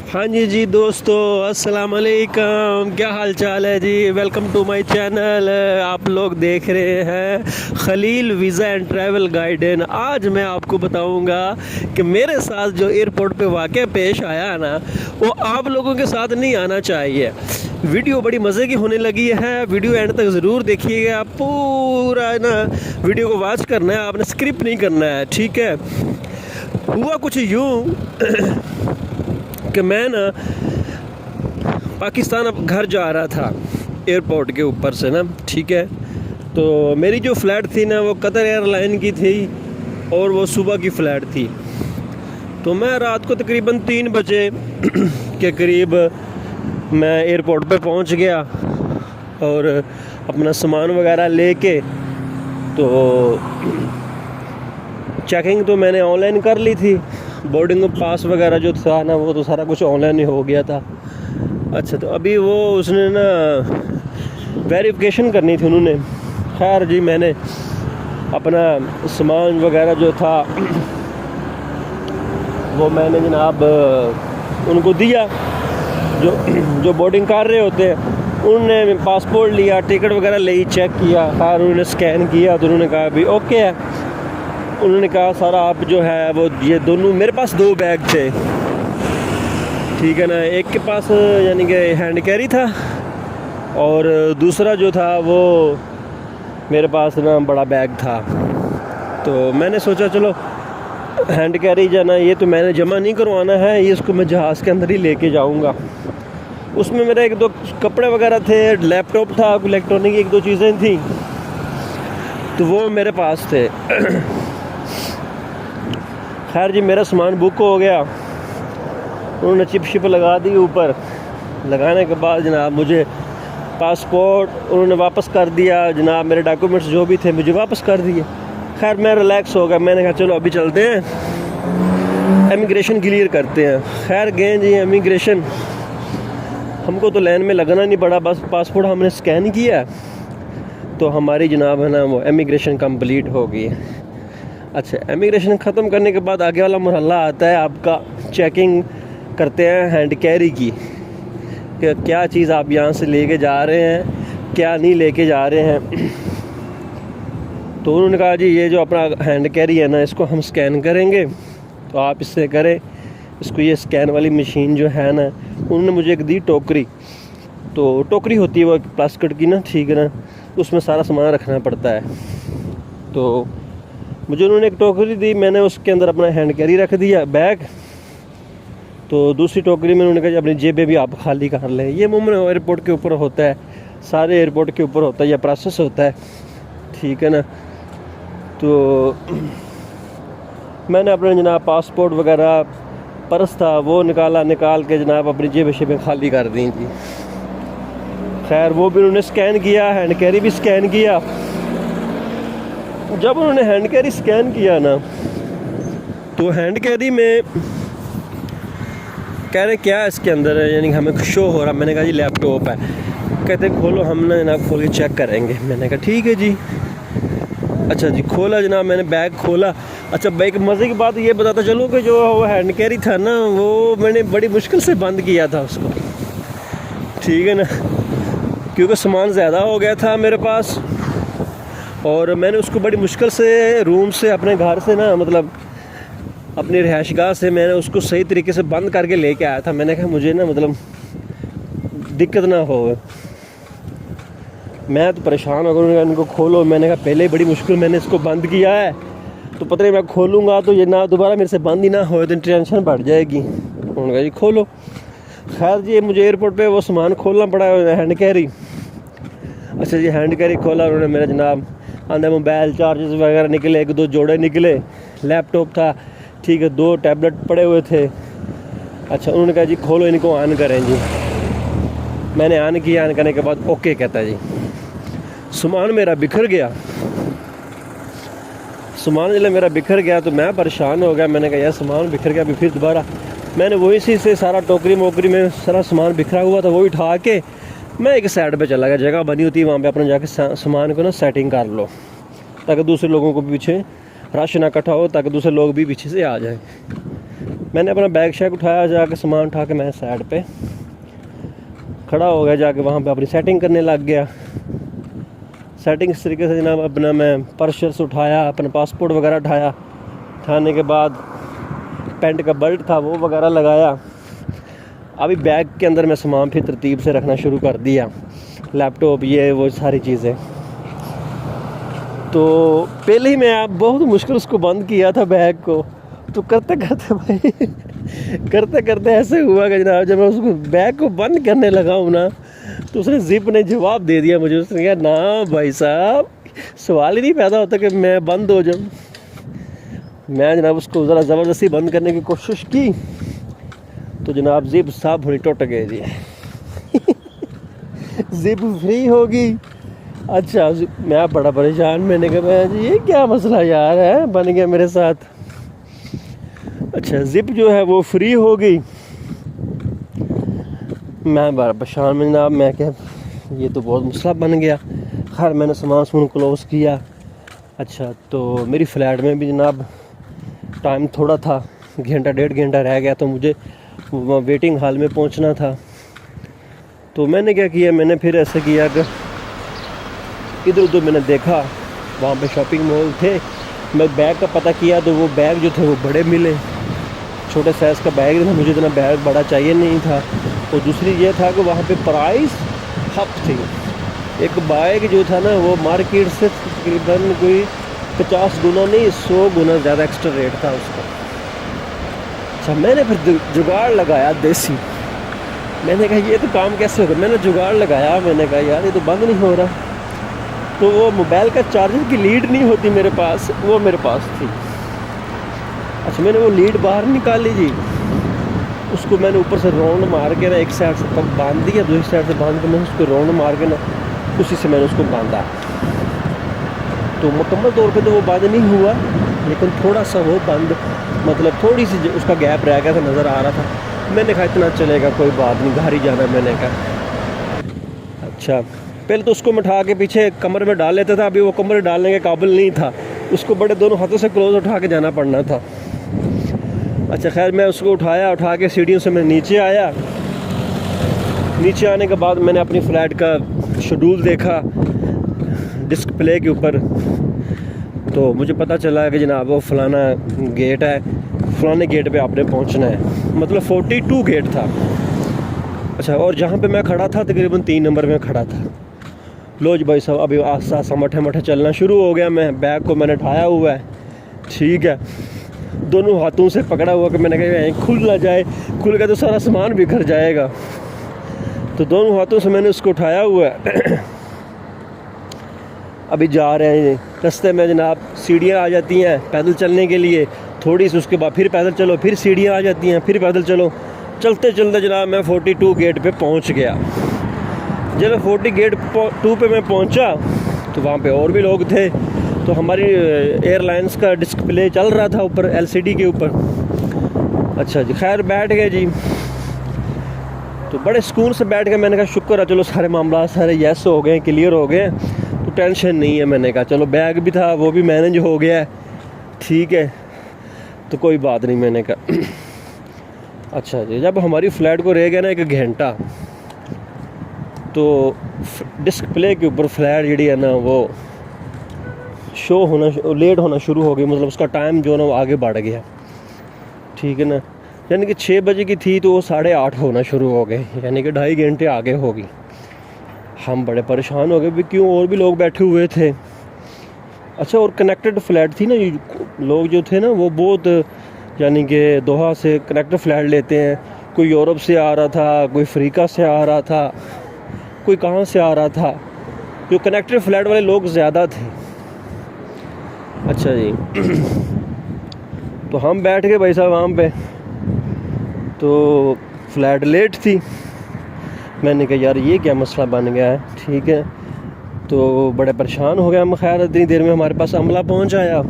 हाँ जी दोस्तों, अस्सलाम वालेकुम। क्या हाल चाल है जी। Welcome to my channel. आप लोग देख रहे हैं Khalil visa and travel guide. आज मैं आपको बताऊंगा कि मेरे साथ जो एयरपोर्ट पे वाक़या पेश आया ना, वो आप लोगों के साथ नहीं आना चाहिए। वीडियो बड़ी मज़े की होने लगी है, वीडियो एंड तक ज़रूर देखिएगा। पूरा ना वीडियो को वॉच करना है, आपने स्क्रिप्ट नहीं करना है, ठीक है। हुआ कुछ यूँ कि मैं ना पाकिस्तान अब घर जा रहा था एयरपोर्ट के ऊपर से ना, ठीक है। तो मेरी जो फ़्लाइट थी ना, वो कतर एयरलाइन की थी और वो सुबह की फ़्लाइट थी। तो मैं रात को तकरीबन 3 बजे के करीब मैं एयरपोर्ट पे पहुंच गया और अपना सामान वगैरह लेके, तो चेकिंग तो मैंने ऑनलाइन कर ली थी। बोर्डिंग पास वगैरह जो था ना, वो तो सारा कुछ ऑनलाइन ही हो गया था। अच्छा, तो अभी वो उसने ना वेरिफिकेशन करनी थी उन्होंने। खैर जी, मैंने अपना सामान वगैरह जो था वो मैंने जनाब उनको दिया, जो बोर्डिंग कर रहे होते हैं। उन्होंने पासपोर्ट लिया, टिकट वगैरह ली, चेक किया। खैर उन्होंने स्कैन किया तो उन्होंने कहा अभी ओके है। उन्होंने कहा सारा आप जो है वो ये दोनों, मेरे पास 2 बैग थे, ठीक है ना। एक के पास यानी कि हैंड कैरी था और दूसरा जो था वो मेरे पास ना बड़ा बैग था। तो मैंने सोचा चलो हैंड कैरी जाना, ये तो मैंने जमा नहीं करवाना है, ये इसको मैं जहाज़ के अंदर ही लेके जाऊंगा। उसमें मेरे 1-2 कपड़े वगैरह थे, लैपटॉप था, इलेक्ट्रॉनिक 1-2 चीज़ें थी, तो वो मेरे पास थे। खैर जी, मेरा सामान बुक हो गया। उन्होंने चिप शिप लगा दी ऊपर। लगाने के बाद जनाब मुझे पासपोर्ट उन्होंने वापस कर दिया। जनाब मेरे डॉक्यूमेंट्स जो भी थे मुझे वापस कर दिए। खैर मैं रिलैक्स हो गया। मैंने कहा चलो अभी चलते हैं, इमिग्रेशन क्लियर करते हैं। खैर गए जी इमिग्रेशन। हमको तो लाइन में लगना नहीं पड़ा, बस पासपोर्ट हमने स्कैन किया तो हमारी जनाब है ना वो इमिग्रेशन कंप्लीट हो गई। अच्छा, इमिग्रेशन ख़त्म करने के बाद आगे वाला मरहला आता है आपका, चेकिंग करते हैं हैंड कैरी की, कि क्या चीज़ आप यहाँ से लेके जा रहे हैं, क्या नहीं लेके जा रहे हैं। तो उन्होंने कहा जी ये जो अपना हैंड कैरी है ना, इसको हम स्कैन करेंगे, तो आप इससे करें इसको। ये स्कैन वाली मशीन जो है ना, उन्होंने मुझे एक दी टोकरी। तो टोकरी होती है वो प्लास्टिक की ना, ठीक है ना, उसमें सारा सामान रखना पड़ता है। तो मुझे उन्होंने एक टोकरी दी, मैंने उसके अंदर अपना हैंड कैरी रख दिया, बैग। तो दूसरी टोकरी में उन्होंने कहा अपनी जेबें भी आप खाली कर लें। ये मुमकिन एयरपोर्ट के ऊपर होता है, सारे एयरपोर्ट के ऊपर होता है, यह प्रोसेस होता है, ठीक है ना। तो मैंने अपने जनाब पासपोर्ट वगैरह, पर्स था वो निकाल के जनाब अपनी जेबें खाली कर दी थी। खैर वो भी उन्होंने स्कैन किया, हैंड कैरी भी स्कैन किया। जब उन्होंने हैंड कैरी स्कैन किया ना, तो हैंड कैरी में कह रहे क्या इसके अंदर है, यानी हमें शो हो रहा। मैंने कहा जी लैपटॉप है। कहते खोलो, हम ना जनाब खोल के चेक करेंगे। मैंने कहा ठीक है जी। अच्छा जी, खोला जनाब, मैंने बैग खोला। अच्छा, बैग मज़े की बात ये बताता चलूँ कि जो वो हैंड कैरी था ना, वो मैंने बड़ी मुश्किल से बंद किया था उसको, ठीक है ना, क्योंकि सामान ज़्यादा हो गया था मेरे पास। और मैंने उसको बड़ी मुश्किल से रूम से, अपने घर से ना, मतलब अपनी रिहाइशगाह से मैंने उसको सही तरीके से बंद करके लेके आया था। मैंने कहा मुझे ना मतलब दिक्कत ना हो। मैं तो परेशान हो गया, इनको खोलो। मैंने कहा पहले ही बड़ी मुश्किल मैंने इसको बंद किया है, तो पता नहीं मैं खोलूँगा तो ये ना दोबारा मेरे से बंद ही ना हो, तो टेंशन बढ़ जाएगी। उन्होंने कहा जी खोलो। खैर जी, मुझे एयरपोर्ट पे वो सामान खोलना पड़ा, हैंड कैरी। अच्छा जी, हैंड कैरी खोला उन्होंने मेरा जनाब। अंदर मोबाइल चार्जर्स वगैरह निकले, 1-2 जोड़े निकले, लैपटॉप था, ठीक है, 2 टैबलेट पड़े हुए थे। अच्छा, उन्होंने कहा जी खोलो, इनको ऑन करें जी। मैंने ऑन किया, ऑन करने के बाद ओके कहता है जी। सामान मेरा बिखर गया। सामान जब मेरा बिखर गया तो मैं परेशान हो गया। मैंने कहा यार सामान बिखर गया। फिर दोबारा मैंने वही से सारा टोकरी मोकरी में सारा सामान बिखरा हुआ था, वो उठा के मैं एक साइड पे चला गया। जगह बनी होती है वहाँ पे अपने जाके सामान को ना सेटिंग कर लो, ताकि दूसरे लोगों को भी पीछे रश ना इकट्ठा हो, ताकि दूसरे लोग भी पीछे से आ जाए। मैंने अपना बैग शैग उठाया, जाके सामान उठा के मैं साइड पे खड़ा हो गया, जाके वहाँ पे अपनी सेटिंग करने लग गया। सेटिंग इस तरीके से जनाब, अपना मैं पर्स उठाया, अपना पासपोर्ट वगैरह उठाया, उठाने के बाद पैंट का बेल्ट था वो वगैरह लगाया। अभी बैग के अंदर मैं सामान फिर तरतीब से रखना शुरू कर दिया, लैपटॉप ये वो सारी चीज़ें। तो पहले ही मैं बहुत मुश्किल उसको बंद किया था बैग को, तो करते करते भाई करते करते ऐसे हुआ कि जनाब जब मैं उसको बैग को बंद करने लगा हूँ ना, तो उसने जिप ने जवाब दे दिया मुझे। उसने कहा ना भाई साहब, सवाल ही नहीं पैदा होता कि मैं बंद हो जाऊँ। मैं जनाब उसको ज़रा ज़बरदस्ती बंद करने की कोशिश की, तो जनाब जिप साहब हुई टूट गए जी जिप फ्री होगी। अच्छा, मैं बड़ा परेशान, मैंने कहा मैं ये क्या मसला यार है बन गया मेरे साथ। अच्छा, जिप जो है वो फ्री हो गई। मैं बड़ा परेशान में जनाब, मैं क्या ये तो बहुत मसला बन गया। खैर मैंने सामान क्लोज़ किया। अच्छा, तो मेरी फ़्लैट में भी जनाब टाइम थोड़ा था, घंटा डेढ़ घंटा रह गया, तो मुझे वेटिंग हॉल में पहुंचना था। तो मैंने क्या किया, मैंने फिर ऐसे किया कि इधर उधर मैंने देखा, वहाँ पे शॉपिंग मॉल थे। मैं बैग का पता किया तो वो बैग जो थे वो बड़े मिले, छोटे साइज़ का बैग था, मुझे इतना बैग बड़ा चाहिए नहीं था। और दूसरी ये था कि वहाँ पे प्राइस हप थी। एक बैग जो था ना वो मार्केट से तकरीबन कोई 50 गुना नहीं 100 गुना ज़्यादा एक्स्ट्रा रेट था उसका। अच्छा, मैंने फिर जुगाड़ लगाया देसी। मैंने कहा ये तो काम कैसे होगा, मैंने जुगाड़ लगाया। मैंने कहा यार ये तो बंद नहीं हो रहा। तो वो मोबाइल का चार्जर की लीड नहीं होती मेरे पास, वो मेरे पास थी। अच्छा, मैंने वो लीड बाहर निकाली जी, उसको मैंने ऊपर से राउंड मार के ना एक साइड से बांध दिया, दूसरी साइड से बांध के मैंने उसको राउंड मार के ना उसी से मैंने उसको बांधा। तो मुकम्मल तौर पे तो वो बंद नहीं हुआ, लेकिन थोड़ा सा वो बंद, मतलब थोड़ी सी उसका गैप रह गया था, नज़र आ रहा था। मैंने कहा इतना चलेगा, कोई बात नहीं, घर ही जाना है। मैंने कहा अच्छा, पहले तो उसको मैं उठा के पीछे कमर में डाल लेता था, अभी वो कमर डालने के काबिल नहीं था, उसको बड़े दोनों हाथों से क्लोज उठा के जाना पड़ना था। अच्छा, खैर मैं उसको उठा के सीढ़ियों से मैं नीचे आया। नीचे आने के बाद मैंने अपनी फ़्लाइट का शेड्यूल देखा डिस्प्ले के ऊपर, तो मुझे पता चला कि जनाब वो फ़लाना गेट है, फ़लाने गेट पे आपने पहुंचना है। मतलब 42 गेट था। अच्छा, और जहाँ पे मैं खड़ा था तकरीबन 3 नंबर में खड़ा था। लो जी भाई साहब, अभी आस्ता आस्ता मठे मठे चलना शुरू हो गया। मैं बैग को मैंने उठाया हुआ है, ठीक है, दोनों हाथों से पकड़ा हुआ कि मैंने कहा खुल ना जाए, खुल गया तो सारा सामान बिखर जाएगा। तो दोनों हाथों से मैंने उसको उठाया हुआ है। अभी जा रहे हैं, रास्ते में जनाब सीढ़ियाँ आ जाती हैं पैदल चलने के लिए, थोड़ी सी उसके बाद फिर पैदल चलो, फिर सीढ़ियाँ आ जाती हैं, फिर पैदल चलो। चलते चलते जनाब मैं 42 गेट पे पहुंच गया। जब मैं 40 गेट 2 पे मैं पहुंचा तो वहाँ पे और भी लोग थे। तो हमारी एयरलाइंस का डिस्प्ले चल रहा था ऊपर LCD के ऊपर। अच्छा जी, खैर बैठ गए जी, तो बड़े सुकून से बैठ गए। मैंने कहा शुक्र है, चलो सारे मामला सारे यस हो गए, क्लियर हो गए, तो टेंशन नहीं है। मैंने कहा चलो बैग भी था वो भी मैनेज हो गया, ठीक है, तो कोई बात नहीं। मैंने कहा अच्छा जी, जब हमारी फ़्लाइट को रह गया ना 1 घंटा, तो डिस्प्ले के ऊपर फ़्लाइट जी है ना वो शो होना, लेट होना शुरू हो गई। मतलब उसका टाइम जो है ना वो आगे बढ़ गया, ठीक है ना। यानी कि 6 बजे की थी तो वो 8:30 होना शुरू हो गए, यानी कि 2.5 घंटे आगे होगी। हम बड़े परेशान हो गए भी क्यों, और भी लोग बैठे हुए थे। अच्छा, और कनेक्टेड फ़्लाइट थी ना, लोग जो थे ना वो बहुत, यानी कि दोहा से कनेक्टेड फ़्लाइट लेते हैं। कोई यूरोप से आ रहा था, कोई अफ्रीका से आ रहा था, कोई कहाँ से आ रहा था। जो कनेक्टेड फ़्लाइट वाले लोग ज़्यादा थे। अच्छा जी, तो हम बैठ गए भाई साहब वहाँ पे, तो फ़्लाइट लेट थी। मैंने कहा यार ये क्या मसला बन गया है, ठीक है, तो बड़े परेशान हो गए हम। खैर इतनी देर में हमारे पास अमला पहुँच आया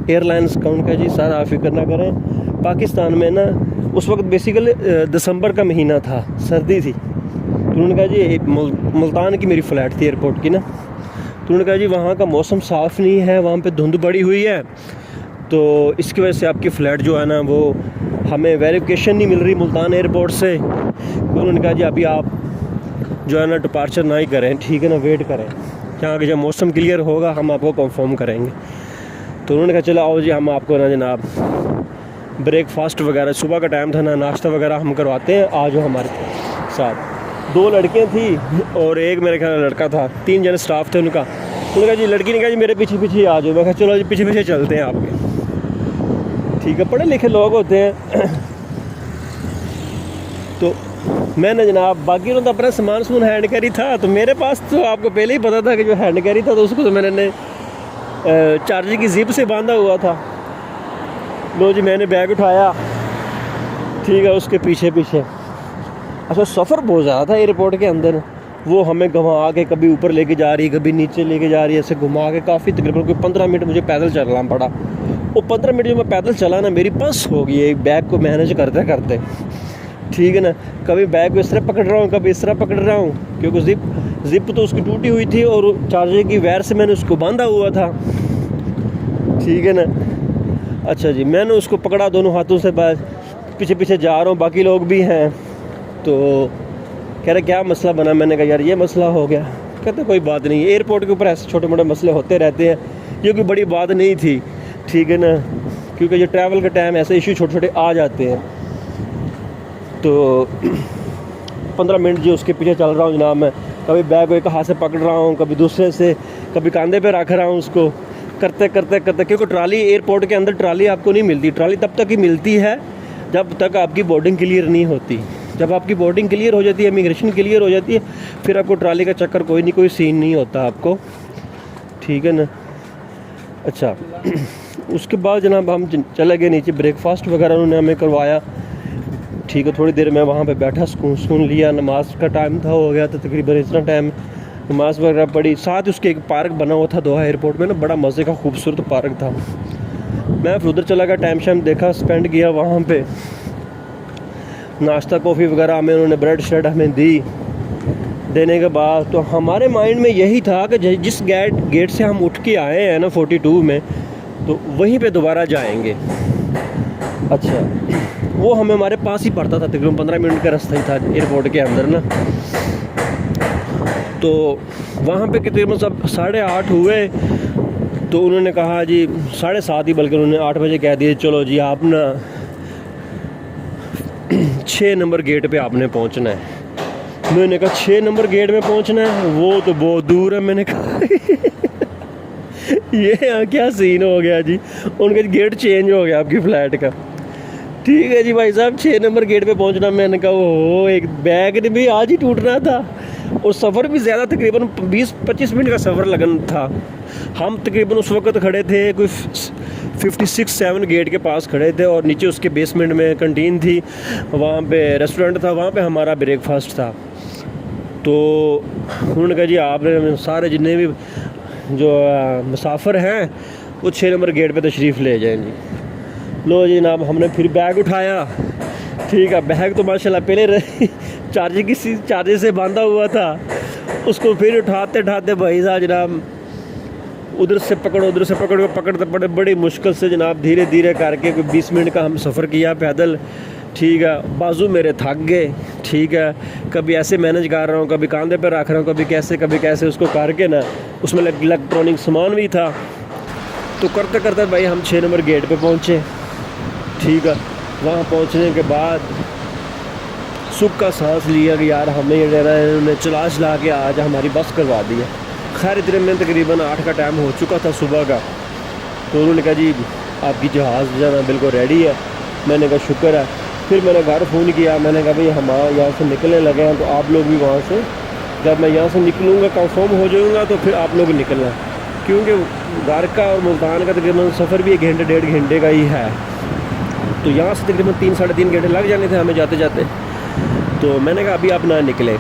एयरलाइंस का। उनका जी सर आप फिक्र ना करें, पाकिस्तान में ना उस वक्त बेसिकली दिसंबर का महीना था, सर्दी थी। तो उन्होंने कहा जी, मुल्तान की मेरी फ़्लाइट थी एयरपोर्ट की ना, तो उन्होंने कहा जी वहाँ का मौसम साफ़ नहीं है, वहाँ पे धुंध बड़ी हुई है, तो इसकी वजह से आपकी फ़्लाइट जो है ना वो हमें वेरिफिकेशन नहीं मिल रही मुल्तान एयरपोर्ट से। तो उन्होंने कहा जी अभी आप जो है ना डिपार्चर ना ही करें, ठीक है ना, वेट करें, यहाँ के जब मौसम क्लियर होगा हम आपको कंफर्म करेंगे। तो उन्होंने कहा चलो आओ जी हम आपको ना जनाब ब्रेकफास्ट वगैरह, सुबह का टाइम था ना, नाश्ता वगैरह हम करवाते हैं, आज वो हमारे साथ 2 लड़कियाँ थी और एक मेरे ख्याल लड़का था, 3 जने स्टाफ थे उनका। उन्होंने कहा जी, लड़की ने कहा जी मेरे पीछे पीछे आ जाओ। मैं कहा चलो जी पीछे पीछे चलते हैं आपके, ठीक है, पढ़े लिखे लोग होते हैं। तो मैंने जनाब बाकी तो अपना सामान हैंड कैरी था, तो मेरे पास तो आपको पहले ही पता था कि जो हैंड कैरी था तो उसको तो मैंने चार्जर की जिप से बांधा हुआ था। लो जी मैंने बैग उठाया, ठीक है, उसके पीछे पीछे। अच्छा सफ़र बहुत ज़्यादा था एयरपोर्ट के अंदर, वो हमें घुमा के कभी ऊपर लेके जा रही है, कभी नीचे लेके जा रही है, ऐसे घुमा के काफ़ी तकरीबन कोई 15 मिनट मुझे पैदल चलना पड़ा। वो 15 मिनट जो मैं पैदल चला ना, मेरी बस हो गई एक बैग को मैनेज करते करते, ठीक है ना। कभी बैग को इस तरह पकड़ रहा हूँ, कभी इस तरह पकड़ रहा हूँ, क्योंकि जिप तो उसकी टूटी हुई थी और चार्जर की वायर से मैंने उसको बांधा हुआ था, ठीक है ना। अच्छा जी, मैंने उसको पकड़ा दोनों हाथों से, बस पीछे पीछे जा रहा हूँ, बाकी लोग भी हैं। तो कह रहे क्या मसला बना, मैंने कहा यार ये मसला हो गया। कहते कोई बात नहीं, एयरपोर्ट के ऊपर ऐसे छोटे मोटे मसले होते रहते हैं, ये कोई बड़ी बात नहीं थी, ठीक है ना, क्योंकि ये ट्रैवल के टाइम ऐसे इशू छोटे छोटे आ जाते हैं। तो 15 मिनट जी उसके पीछे चल रहा हूँ जनाब मैं, कभी बैग को एक हाथ से पकड़ रहा हूँ, कभी दूसरे से, कभी कंधे पे रख रहा हूँ उसको, करते करते करते, क्योंकि ट्राली एयरपोर्ट के अंदर ट्राली आपको नहीं मिलती। ट्राली तब तक ही मिलती है जब तक आपकी बोर्डिंग क्लियर नहीं होती। जब आपकी बोर्डिंग क्लियर हो जाती है, इमिग्रेशन क्लियर हो जाती है, फिर आपको ट्राली का चक्कर कोई नहीं, कोई सीन नहीं होता आपको, ठीक है ना। अच्छा उसके बाद जनाब हम चले गए नीचे, ब्रेकफास्ट वगैरह उन्होंने हमें करवाया, ठीक है। थोड़ी देर मैं वहाँ पे बैठा, सुन लिया, नमाज का टाइम था, हो गया था तकरीबन इतना टाइम, नमाज वगैरह पढ़ी। साथ उसके एक पार्क बना हुआ था दोहा एयरपोर्ट में ना, बड़ा मज़े का खूबसूरत पार्क था। मैं फिर उधर चला गया, टाइम शाइम देखा, स्पेंड किया वहाँ पे, नाश्ता कॉफ़ी वगैरह हमें उन्होंने, ब्रेड श्रेड हमें दी। देने के बाद तो हमारे माइंड में यही था कि जिस गेट से हम उठ के आए हैं ना 42 में, तो वहीं पे दोबारा जाएंगे। अच्छा वो हमें हमारे पास ही पड़ता था, तकरीबन 15 मिनट का रास्ता ही था एयरपोर्ट के अंदर ना। तो वहाँ पे तकरीबन सब 8:30 हुए, तो उन्होंने कहा जी 7:30 ही, बल्कि उन्होंने 8 बजे कह दिए चलो जी आप ना 6 नंबर गेट पे आपने पहुँचना है। मैंने कहा 6 नंबर गेट में पहुँचना है, वो तो बहुत दूर है। मैंने कहा ये क्या सीन हो गया जी, उनका गेट चेंज हो गया आपकी फ़्लाइट का, ठीक है जी भाई साहब 6 नंबर गेट पे पहुंचना। मैंने कहा वो एक बैग भी आज ही टूटना था, और सफ़र भी ज़्यादा, तकरीबन 20-25 मिनट का सफ़र लगन था। हम तकरीबन उस वक्त खड़े थे कोई 56-7 गेट के पास खड़े थे, और नीचे उसके बेसमेंट में कंटीन थी, वहाँ पे रेस्टोरेंट था, वहाँ पे हमारा ब्रेकफास्ट था। तो उन्होंने कहा जी आप सारे जितने भी जो मुसाफिर हैं वो 6 नंबर गेट पे तशरीफ़ ले जाएँ जी। लो जी जनाब हमने फिर बैग उठाया, ठीक है, बैग तो माशाल्लाह पहले चार्जर से बांधा हुआ था, उसको फिर उठाते उठाते भाई साहब जनाब उधर से पकड़ो उधर से पकड़ो, पकड़ते पड़े बड़ी मुश्किल से जनाब, धीरे धीरे करके कोई 20 मिनट का हम सफ़र किया पैदल, ठीक है। बाजू मेरे थक गए, ठीक है, कभी ऐसे मैनेज कर रहा हूँ, कभी कांधे पर रख रहा हूँ, कभी कैसे उसको करके ना, उसमें इलेक्ट्रॉनिक सामान भी था। तो करते करते भाई हम 6 नंबर गेट पे पहुँचे, ठीक है। वहाँ पहुँचने के बाद सुख का सांस लिया कि यार हमें इन्होंने चला के आज हमारी बस करवा दी है। खैर इतने में तकरीबन 8 का टाइम हो चुका था सुबह का। तो उन्होंने कहा जी आपकी जहाज़ जो है ना बिल्कुल रेडी है। मैंने कहा शुक्र है। फिर मैंने घर फ़ोन किया, मैंने कहा भाई हम यहाँ से निकलने लगे हैं, तो आप लोग भी वहाँ से, जब मैं यहाँ से निकलूँगा कंफर्म हो जाऊँगा तो फिर आप लोग निकलना, क्योंकि घर का और मुल्तान का तकरीबन सफ़र भी 1 घंटे 1.5 घंटे का ही है। तो यहाँ से तकरीबन 3-3.5 घंटे लग जाने थे हमें जाते जाते। तो मैंने कहा अभी आप ना निकले।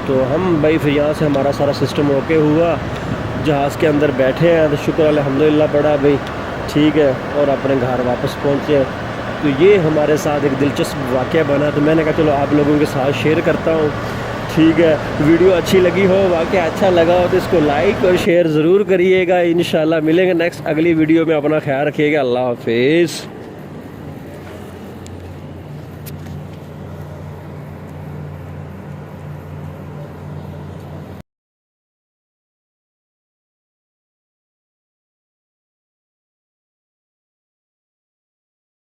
तो हम भाई फिर यहाँ से हमारा सारा सिस्टम ओके हुआ, जहाज़ के अंदर बैठे हैं, तो शुक्र अल्हम्दुलिल्लाह पड़ा भाई, ठीक है, और अपने घर वापस पहुँचे। तो ये हमारे साथ एक दिलचस्प वाक़या बना, तो मैंने कहा चलो आप लोगों के साथ शेयर करता हूँ, ठीक है, वीडियो अच्छी लगी हो, वाकई अच्छा लगा हो तो इसको लाइक और शेयर ज़रूर करिएगा। इंशाल्लाह मिलेंगे नेक्स्ट अगली वीडियो में। अपना ख्याल रखिएगा। अल्लाह हाफिज़।